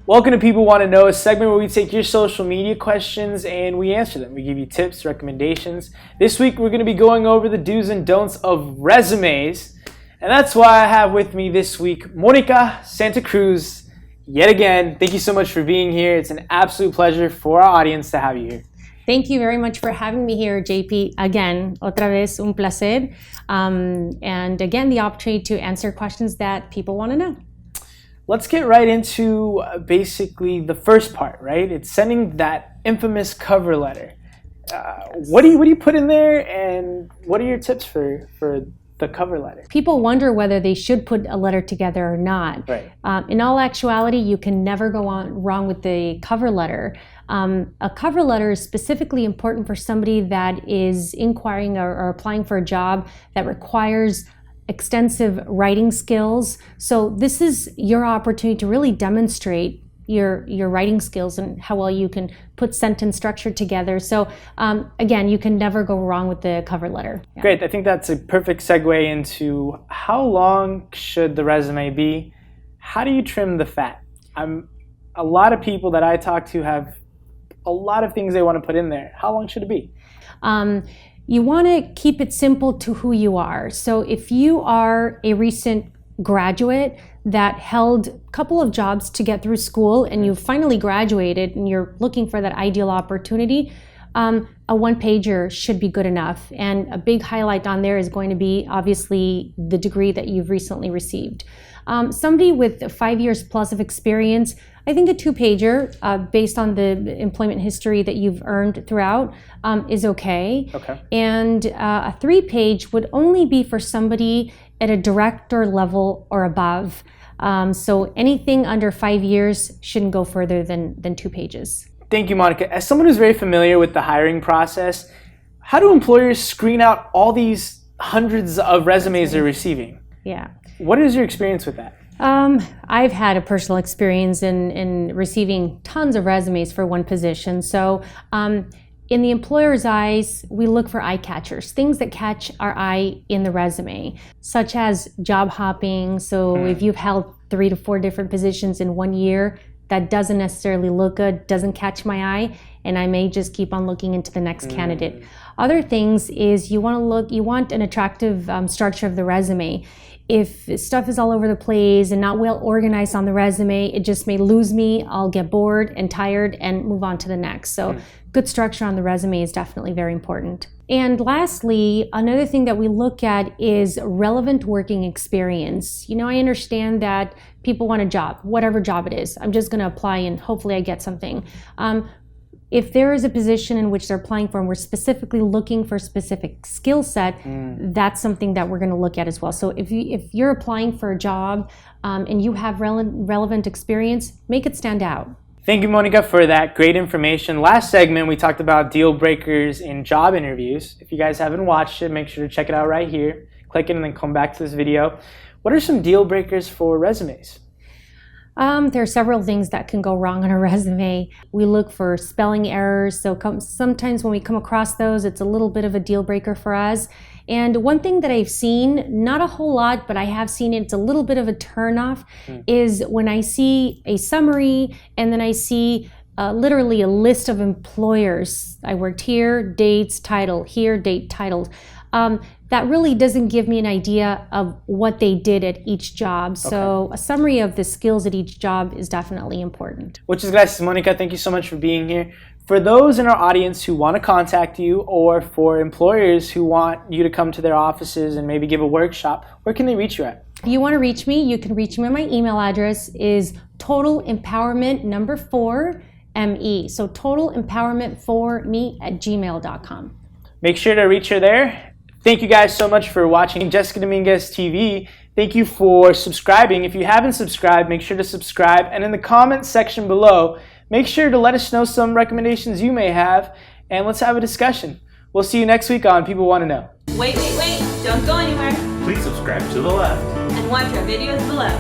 Welcome to People Want to Know, a segment where we take your social media questions and we answer them. We give you tips, recommendations. This week we're going to be going over the do's and don'ts of resumes. And that's why I have with me this week Monica Santa Cruz yet again. Thank you so much for being here. It's an absolute pleasure for our audience to have you here. Thank you very much for having me here, JP. Again, otra vez un placer. And again, the opportunity to answer questions that people want to know. Let's get right into basically the first part, right? It's sending that infamous cover letter. What do you put in there, and what are your tips for the cover letter? People wonder whether they should put a letter together or not. Right. In all actuality, you can never go wrong with the cover letter. A cover letter is specifically important for somebody that is inquiring or applying for a job that requires extensive writing skills. So this is your opportunity to really demonstrate your writing skills and how well you can put sentence structure together. So again, you can never go wrong with the cover letter. Yeah. Great. I think that's a perfect segue into how long should the resume be? How do you trim the fat? A lot of people that I talk to have a lot of things they want to put in there. How long should it be? You want to keep it simple to who you are. So if you are a recent graduate that held a couple of jobs to get through school and you finally graduated and you're looking for that ideal opportunity, a one-pager should be good enough. And a big highlight on there is going to be obviously the degree that you've recently received. Somebody with 5 years plus of experience, I think a two-pager based on the employment history that you've earned throughout is okay. And a three-page would only be for somebody at a director level or above. So anything under 5 years shouldn't go further than 2 pages. Thank you, Monica. As someone who's very familiar with the hiring process, how do employers screen out all these hundreds of resumes they're receiving? Yeah. What is your experience with that? I've had a personal experience in receiving tons of resumes for one position. So in the employer's eyes, we look for eye catchers, things that catch our eye in the resume, such as job hopping. So if you've held 3 to 4 different positions in 1 year, that doesn't necessarily look good, doesn't catch my eye, and I may just keep on looking into the next candidate. Other things is you want an attractive structure of the resume. If stuff is all over the place and not well organized on the resume, it just may lose me. I'll get bored and tired and move on to the next. So good structure on the resume is definitely very important. And lastly, another thing that we look at is relevant working experience. You know, I understand that people want a job, whatever job it is. I'm just going to apply and hopefully I get something. If there is a position in which they're applying for and we're specifically looking for a specific skill set, that's something that we're going to look at as well. So if you're applying for a job and you have relevant experience, make it stand out. Thank you, Monica, for that great information. Last segment, we talked about deal breakers in job interviews. If you guys haven't watched it, make sure to check it out right here. Click it and then come back to this video. What are some deal breakers for resumes? There are several things that can go wrong on a resume. We look for spelling errors, so sometimes when we come across those, it's a little bit of a deal breaker for us. And one thing that I've seen, not a whole lot, but I have seen it's a little bit of a turnoff, is when I see a summary and then I see literally a list of employers. I worked here, dates, title, here, date, titled. That really doesn't give me an idea of what they did at each job. So a summary of the skills at each job is definitely important. Muchas gracias, Monica. Thank you so much for being here. For those in our audience who want to contact you, or for employers who want you to come to their offices and maybe give a workshop, where can they reach you at? If you want to reach me, you can reach me. My email address is totalempowerment4me. So totalempowerment4me@gmail.com. Make sure to reach her there. Thank you guys so much for watching Jessica Dominguez TV. Thank you for subscribing. If you haven't subscribed, make sure to subscribe. And in the comments section below, make sure to let us know some recommendations you may have, and let's have a discussion. We'll see you next week on People Want to Know. Wait, don't go anywhere. Please subscribe to the left and watch our videos below.